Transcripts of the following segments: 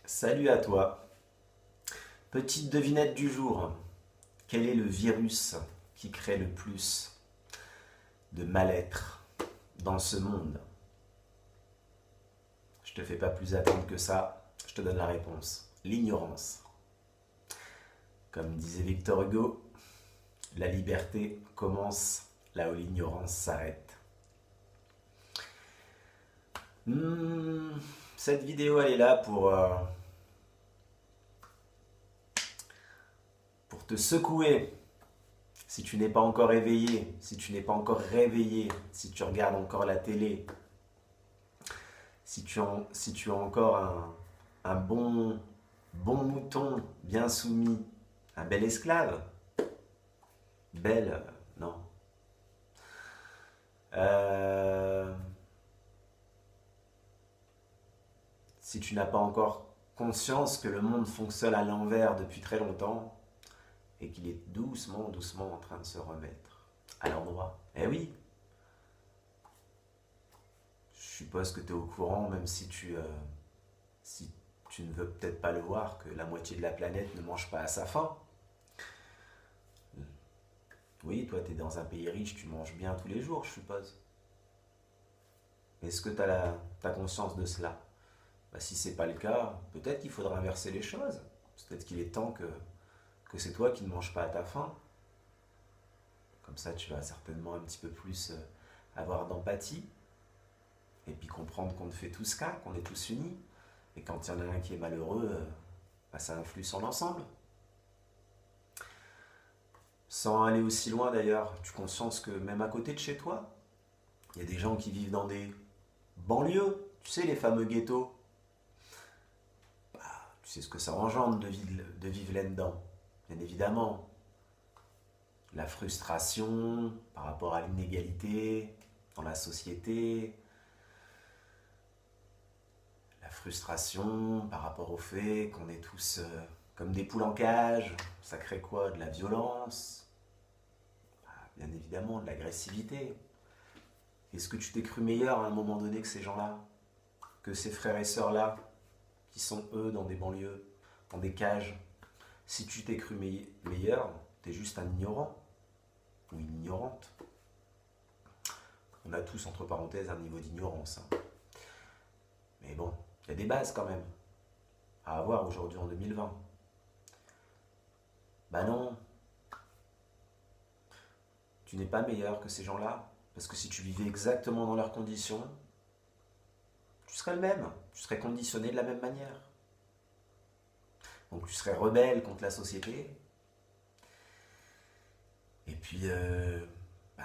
Salut à toi. Petite devinette du jour. Quel est le virus qui crée le plus de mal-être dans ce monde? Je te fais pas plus attendre que ça. Je te donne la réponse. L'ignorance. Comme disait Victor Hugo, la liberté commence là où l'ignorance s'arrête. Cette vidéo, elle est là pour te secouer. Si tu n'es pas encore éveillé, si tu n'es pas encore réveillé, si tu regardes encore la télé, si tu as encore un bon mouton bien soumis, un bel esclave, belle, non. Euh, Si tu n'as pas encore conscience que le monde fonctionne à l'envers depuis très longtemps et qu'il est doucement, doucement en train de se remettre à l'endroit. Eh oui, je suppose que tu es au courant, même si tu ne veux peut-être pas le voir, que la moitié de la planète ne mange pas à sa faim. Oui, toi, tu es dans un pays riche, tu manges bien tous les jours, je suppose. Est-ce que tu as conscience de cela? Bah, si c'est pas le cas, peut-être qu'il faudra inverser les choses. Peut-être qu'il est temps que c'est toi qui ne manges pas à ta faim. Comme ça, tu vas certainement un petit peu plus avoir d'empathie et puis comprendre qu'on ne fait tous qu'un, qu'on est tous unis. Et quand il y en a un qui est malheureux, bah, ça influe sur l'ensemble. Sans aller aussi loin d'ailleurs, tu as conscience que même à côté de chez toi, il y a des gens qui vivent dans des banlieues, tu sais, les fameux ghettos. Bah, tu sais ce que ça engendre de vivre là-dedans, bien évidemment. La frustration par rapport à l'inégalité dans la société, la frustration par rapport au fait qu'on est tous comme des poules en cage, ça crée quoi? De la violence, bah, bien évidemment de l'agressivité. Est-ce que tu t'es cru meilleur à un moment donné que ces gens-là, que ces frères et sœurs-là, qui sont eux dans des banlieues, dans des cages? Si tu t'es cru meilleur, t'es juste un ignorant ou une ignorante. On a tous, entre parenthèses, un niveau d'ignorance, hein. Mais bon, il y a des bases quand même à avoir aujourd'hui en 2020. Bah non, tu n'es pas meilleur que ces gens-là. Parce que si tu vivais exactement dans leurs conditions, tu serais le même. Tu serais conditionné de la même manière. Donc tu serais rebelle contre la société. Et puis, bah,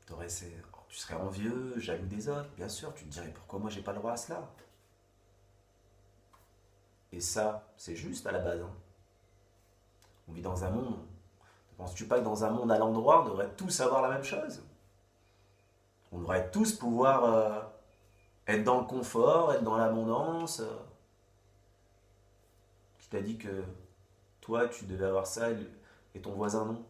tu serais envieux, jaloux des autres. Bien sûr, tu te dirais pourquoi moi j'ai pas le droit à cela. Et ça, c'est juste à la base, hein. On vit dans un monde. Ne penses-tu pas que dans un monde à l'endroit, on devrait tous avoir la même chose? On devrait tous pouvoir être dans le confort, être dans l'abondance. Qui t'a dit que toi, tu devais avoir ça et ton voisin non?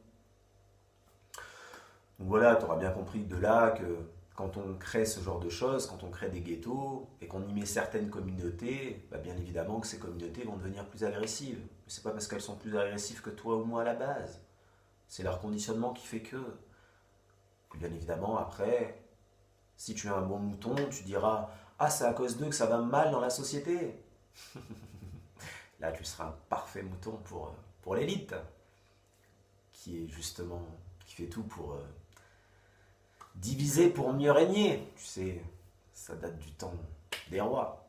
Donc voilà, tu auras bien compris de là que quand on crée ce genre de choses, quand on crée des ghettos et qu'on y met certaines communautés, bah bien évidemment que ces communautés vont devenir plus agressives. Mais c'est pas parce qu'elles sont plus agressives que toi ou moi à la base. C'est leur conditionnement qui fait que. Puis bien évidemment, après, si tu es un bon mouton, tu diras: ah, c'est à cause d'eux que ça va mal dans la société. Là, tu seras un parfait mouton pour l'élite, qui est justement, qui fait tout pour diviser pour mieux régner. Tu sais, ça date du temps des rois.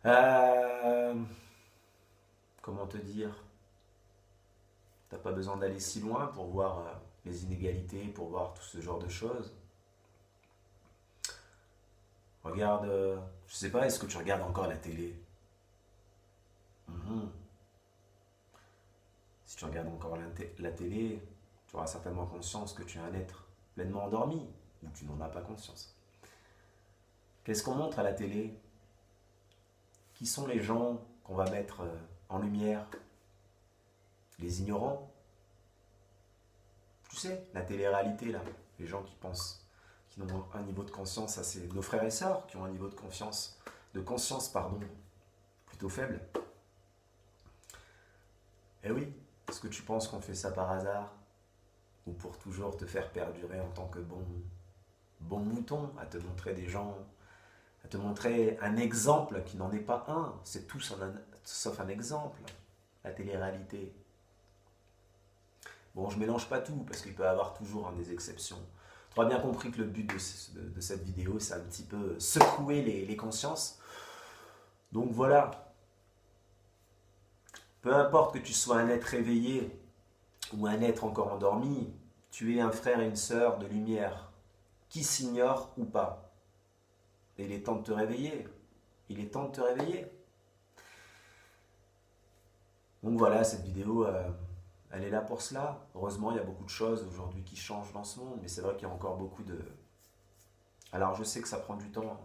Euh, Comment te dire? T'as pas besoin d'aller si loin pour voir les inégalités, pour voir tout ce genre de choses. Regarde, je sais pas, est-ce que tu regardes encore la télé? Mhm. Si tu regardes encore la télé, tu auras certainement conscience que tu es un être pleinement endormi, ou tu n'en as pas conscience. Qu'est-ce qu'on montre à la télé? Qui sont les gens qu'on va mettre en lumière? Les ignorants? Tu sais, la télé-réalité, là. Les gens qui pensent, qui ont un niveau de conscience assez. Nos frères et sœurs qui ont un niveau de conscience de conscience, pardon, plutôt faible. Eh oui, est-ce que tu penses qu'on fait ça par hasard? Ou pour toujours te faire perdurer en tant que bon mouton, à te montrer des gens, à te montrer un exemple qui n'en est pas un, c'est tout sauf un exemple, la télé-réalité. Bon, je mélange pas tout, parce qu'il peut y avoir toujours des exceptions. Tu auras bien compris que le but de cette vidéo, c'est un petit peu secouer les consciences. Donc voilà, peu importe que tu sois un être éveillé ou un être encore endormi, tu es un frère et une sœur de lumière, qui s'ignore ou pas. Et il est temps de te réveiller. Il est temps de te réveiller. Donc voilà, cette vidéo, elle est là pour cela. Heureusement, il y a beaucoup de choses aujourd'hui qui changent dans ce monde, mais c'est vrai qu'il y a encore beaucoup de... Alors je sais que ça prend du temps.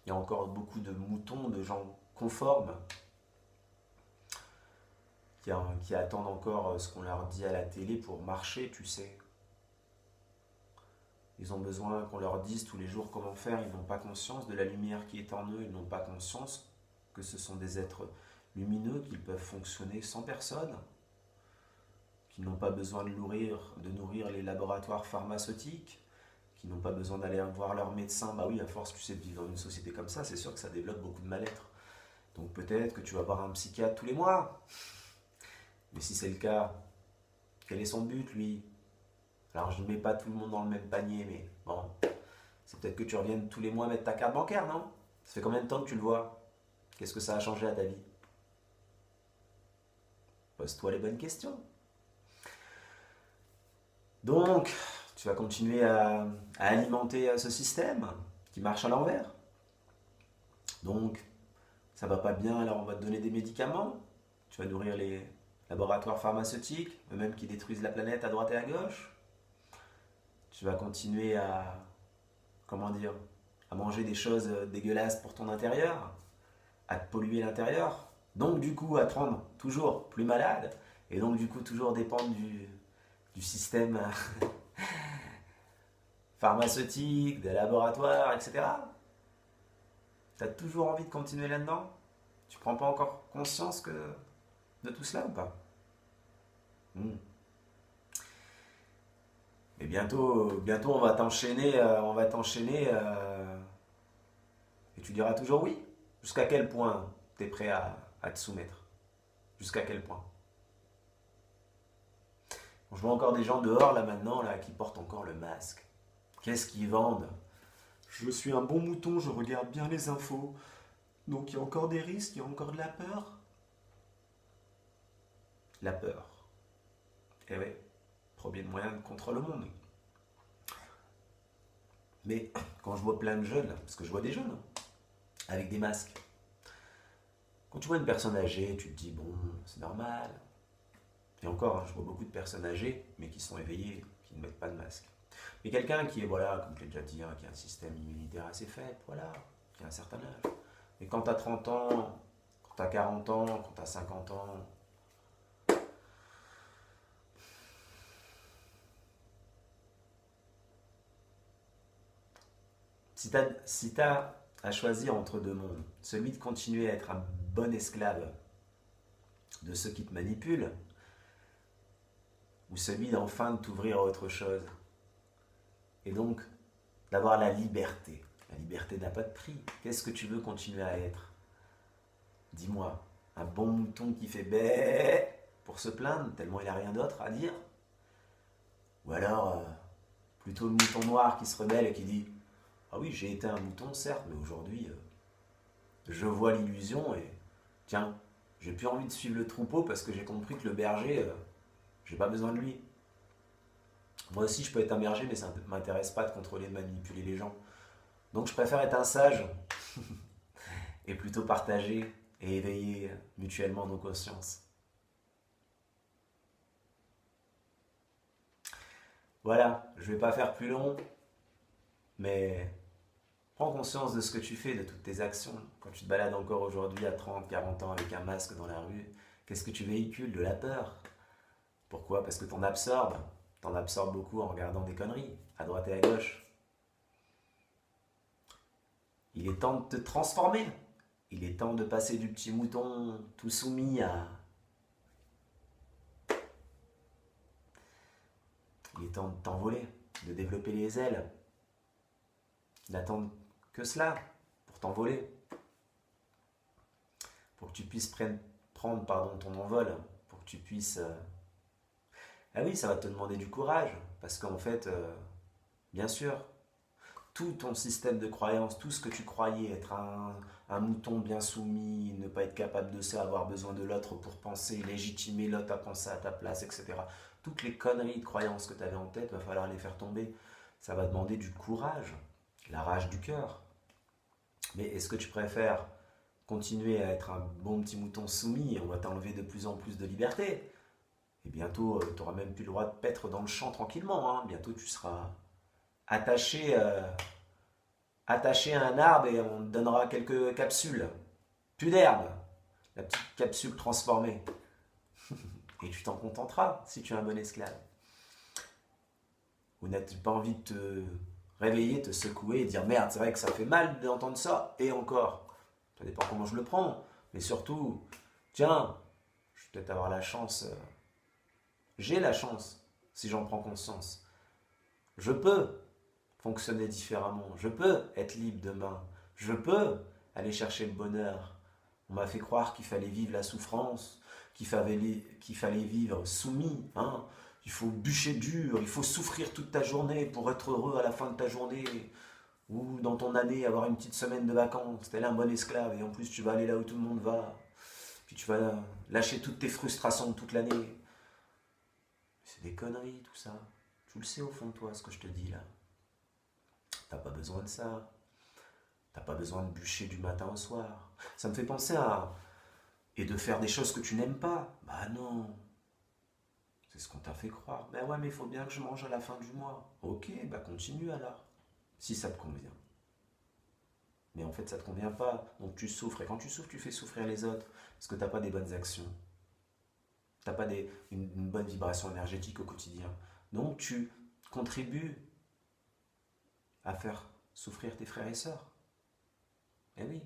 Il y a encore beaucoup de moutons, de gens conformes, qui attendent encore ce qu'on leur dit à la télé pour marcher, tu sais. Ils ont besoin qu'on leur dise tous les jours comment faire. Ils n'ont pas conscience de la lumière qui est en eux. Ils n'ont pas conscience que ce sont des êtres lumineux, qu'ils peuvent fonctionner sans personne, qu'ils n'ont pas besoin de nourrir les laboratoires pharmaceutiques, qui n'ont pas besoin d'aller voir leur médecin. Bah oui, à force, tu sais, de vivre dans une société comme ça, c'est sûr que ça développe beaucoup de mal-être. Donc peut-être que tu vas voir un psychiatre tous les mois. Mais si c'est le cas, quel est son but, lui? Alors je ne mets pas tout le monde dans le même panier, mais bon, c'est peut-être que tu reviennes tous les mois mettre ta carte bancaire, non? Ça fait combien de temps que tu le vois? Qu'est-ce que ça a changé à ta vie? Pose-toi les bonnes questions. Donc, tu vas continuer à alimenter ce système qui marche à l'envers. Donc, ça va pas bien, alors on va te donner des médicaments. Tu vas nourrir les laboratoires pharmaceutiques, eux-mêmes qui détruisent la planète à droite et à gauche. Tu vas continuer à, à manger des choses dégueulasses pour ton intérieur, à te polluer l'intérieur. Donc, du coup, à te rendre toujours plus malade. Et donc, du coup, toujours dépendre du système pharmaceutique, des laboratoires, etc. Tu as toujours envie de continuer là-dedans? Tu prends pas encore conscience de tout cela ou pas? Mais bientôt on va t'enchaîner, et tu diras toujours oui. Jusqu'à quel point tu es prêt à te soumettre? Jusqu'à quel point? Je vois encore des gens dehors là maintenant là, qui portent encore le masque. Qu'est-ce qu'ils vendent? Je suis un bon mouton, je regarde bien les infos. Donc il y a encore des risques, il y a encore de la peur. La peur. Eh oui, premier moyen contre le monde. Mais quand je vois plein de jeunes, parce que je vois des jeunes, avec des masques, quand tu vois une personne âgée, tu te dis, bon, c'est normal. Et encore, je vois beaucoup de personnes âgées, mais qui sont éveillées, qui ne mettent pas de masque. Mais quelqu'un qui est, voilà, comme je l'ai déjà dit, qui a un système immunitaire assez faible, voilà, qui a un certain âge. Mais quand tu as 30 ans, quand tu as 40 ans, quand tu as 50 ans, si tu as à choisir entre deux mondes, celui de continuer à être un bon esclave de ceux qui te manipulent, ou celui d'enfin de t'ouvrir à autre chose, et donc d'avoir la liberté. La liberté n'a pas de prix. Qu'est-ce que tu veux continuer à être? Dis-moi, un bon mouton qui fait bé pour se plaindre tellement il n'a rien d'autre à dire? Ou alors plutôt le mouton noir qui se rebelle et qui dit: ah oui, j'ai été un mouton certes, mais aujourd'hui je vois l'illusion et tiens, j'ai plus envie de suivre le troupeau parce que j'ai compris que le berger, j'ai pas besoin de lui. Moi aussi je peux être un berger, mais ça ne m'intéresse pas de contrôler, de manipuler les gens. Donc je préfère être un sage et plutôt partager et éveiller mutuellement nos consciences. Voilà, je ne vais pas faire plus long, mais prends conscience de ce que tu fais, de toutes tes actions. Quand tu te balades encore aujourd'hui à 30, 40 ans avec un masque dans la rue, qu'est-ce que tu véhicules? De la peur. Pourquoi? Parce que tu en absorbes. Tu en absorbes beaucoup en regardant des conneries, à droite et à gauche. Il est temps de te transformer. Il est temps de passer du petit mouton tout soumis à... Il est temps de t'envoler, de développer les ailes, d'attendre que cela pour t'envoler, pour que tu puisses prendre ton envol, pour que tu puisses... Ah oui, ça va te demander du courage, parce qu'en fait, bien sûr, tout ton système de croyance, tout ce que tu croyais être un mouton bien soumis, ne pas être capable de ça, avoir besoin de l'autre pour penser, légitimer l'autre à penser à ta place, etc. Toutes les conneries de croyances que tu avais en tête, il va falloir les faire tomber. Ça va demander du courage, la rage du cœur. Mais est-ce que tu préfères continuer à être un bon petit mouton soumis et on va t'enlever de plus en plus de liberté? Et bientôt, tu n'auras même plus le droit de paître dans le champ tranquillement. Hein. Bientôt, tu seras attaché, attaché à un arbre et on te donnera quelques capsules. Plus d'herbe, la petite capsule transformée. Et tu t'en contenteras si tu es un bon esclave. Ou n'as-tu pas envie de te réveiller, te secouer et dire merde, c'est vrai que ça fait mal d'entendre ça, et encore. Ça dépend comment je le prends. Mais surtout, tiens, je vais peut-être avoir la chance, j'ai la chance, si j'en prends conscience. Je peux fonctionner différemment. Je peux être libre demain. Je peux aller chercher le bonheur. On m'a fait croire qu'il fallait vivre la souffrance, qu'il fallait vivre soumis. Hein. Il faut bûcher dur, il faut souffrir toute ta journée pour être heureux à la fin de ta journée. Ou dans ton année, avoir une petite semaine de vacances. T'es là un bon esclave et en plus tu vas aller là où tout le monde va. Puis tu vas lâcher toutes tes frustrations de toute l'année. C'est des conneries tout ça. Tu le sais au fond de toi ce que je te dis là. T'as pas besoin de ça. T'as pas besoin de bûcher du matin au soir. Ça me fait penser à... Et de faire des choses que tu n'aimes pas. Bah non. C'est ce qu'on t'a fait croire. Ben ouais, mais il faut bien que je mange à la fin du mois. Ok, bah continue alors. Si ça te convient. Mais en fait, ça te convient pas. Donc tu souffres. Et quand tu souffres, tu fais souffrir les autres. Parce que t'as pas des bonnes actions. T'as pas une bonne vibration énergétique au quotidien. Donc tu contribues à faire souffrir tes frères et sœurs. Eh oui.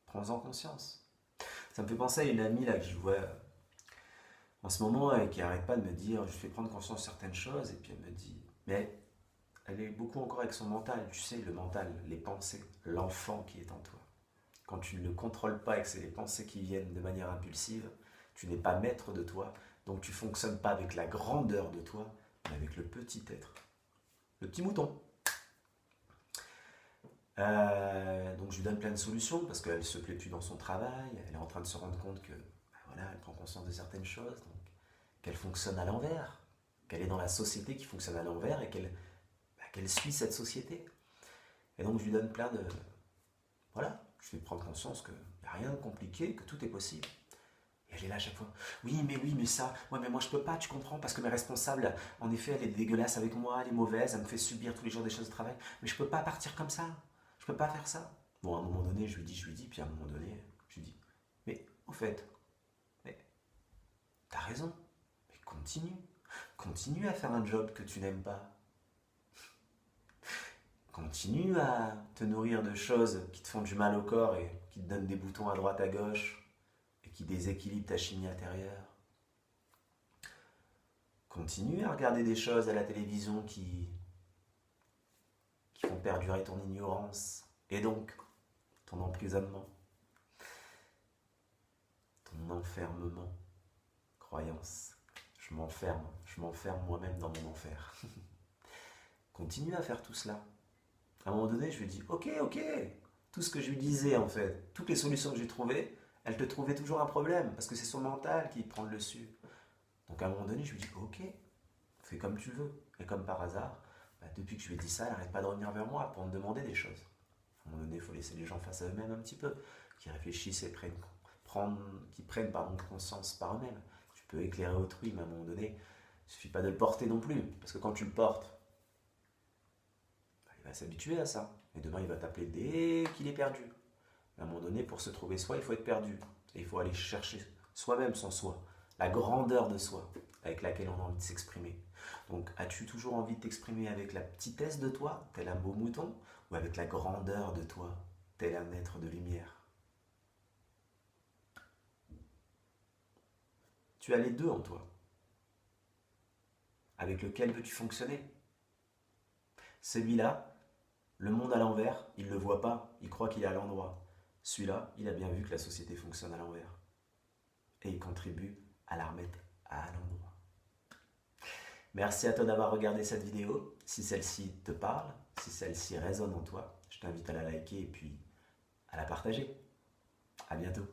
Prends-en conscience. Ça me fait penser à une amie là que je vois en ce moment et qui arrête pas de me dire je fais prendre conscience de certaines choses et puis elle me dit mais elle est beaucoup encore avec son mental, tu sais le mental, les pensées, l'enfant qui est en toi. Quand tu ne le contrôles pas et que c'est les pensées qui viennent de manière impulsive, tu n'es pas maître de toi, donc tu ne fonctionnes pas avec la grandeur de toi, mais avec le petit être, le petit mouton. Donc je lui donne plein de solutions parce qu'elle ne se plaît plus dans son travail, elle est en train de se rendre compte que voilà, elle prend conscience de certaines choses, donc qu'elle fonctionne à l'envers, qu'elle est dans la société qui fonctionne à l'envers et qu'elle suit cette société. Et donc je lui donne plein de... Voilà, je lui fais prendre conscience qu'il n'y a rien de compliqué, que tout est possible. Et elle est là à chaque fois. Oui, mais ça, ouais, mais moi je peux pas, tu comprends, parce que mes responsables, en effet, elle est dégueulasse avec moi, elle est mauvaise, elle me fait subir tous les jours des choses de travail, mais je peux pas partir comme ça, je peux pas faire ça. Bon, à un moment donné, je lui dis, puis à un moment donné, je lui dis, mais au fait, mais t'as raison, mais continue à faire un job que tu n'aimes pas. Continue à te nourrir de choses qui te font du mal au corps et qui te donnent des boutons à droite à gauche et qui déséquilibrent ta chimie intérieure. Continue à regarder des choses à la télévision qui font perdurer ton ignorance et donc ton emprisonnement, ton enfermement, croyance. Je m'enferme moi-même dans mon enfer. Continue à faire tout cela. À un moment donné, je lui dis, ok, tout ce que je lui disais en fait, toutes les solutions que j'ai trouvées, elle te trouvait toujours un problème, parce que c'est son mental qui prend le dessus. Donc à un moment donné, je lui dis, ok, fais comme tu veux. Et comme par hasard, depuis que je lui ai dit ça, elle n'arrête pas de revenir vers moi pour me demander des choses. À un moment donné, il faut laisser les gens face à eux-mêmes un petit peu, qui réfléchissent et qui prennent conscience par eux-mêmes. Tu peux éclairer autrui, mais à un moment donné, il ne suffit pas de le porter non plus, parce que quand tu le portes, il va s'habituer à ça. Et demain, il va t'appeler dès qu'il est perdu. À un moment donné, pour se trouver soi, il faut être perdu. Et il faut aller chercher soi-même son soi, la grandeur de soi avec laquelle on a envie de s'exprimer. Donc, as-tu toujours envie de t'exprimer avec la petitesse de toi, tel un beau mouton, ou avec la grandeur de toi, tel un être de lumière. Tu as les deux en toi. Avec lequel veux-tu fonctionner? Celui-là, le monde à l'envers, il ne le voit pas, il croit qu'il est à l'endroit. Celui-là, il a bien vu que la société fonctionne à l'envers. Et il contribue à la remettre à l'endroit. Merci à toi d'avoir regardé cette vidéo. Si celle-ci te parle, si celle-ci résonne en toi, je t'invite à la liker et puis à la partager. À bientôt.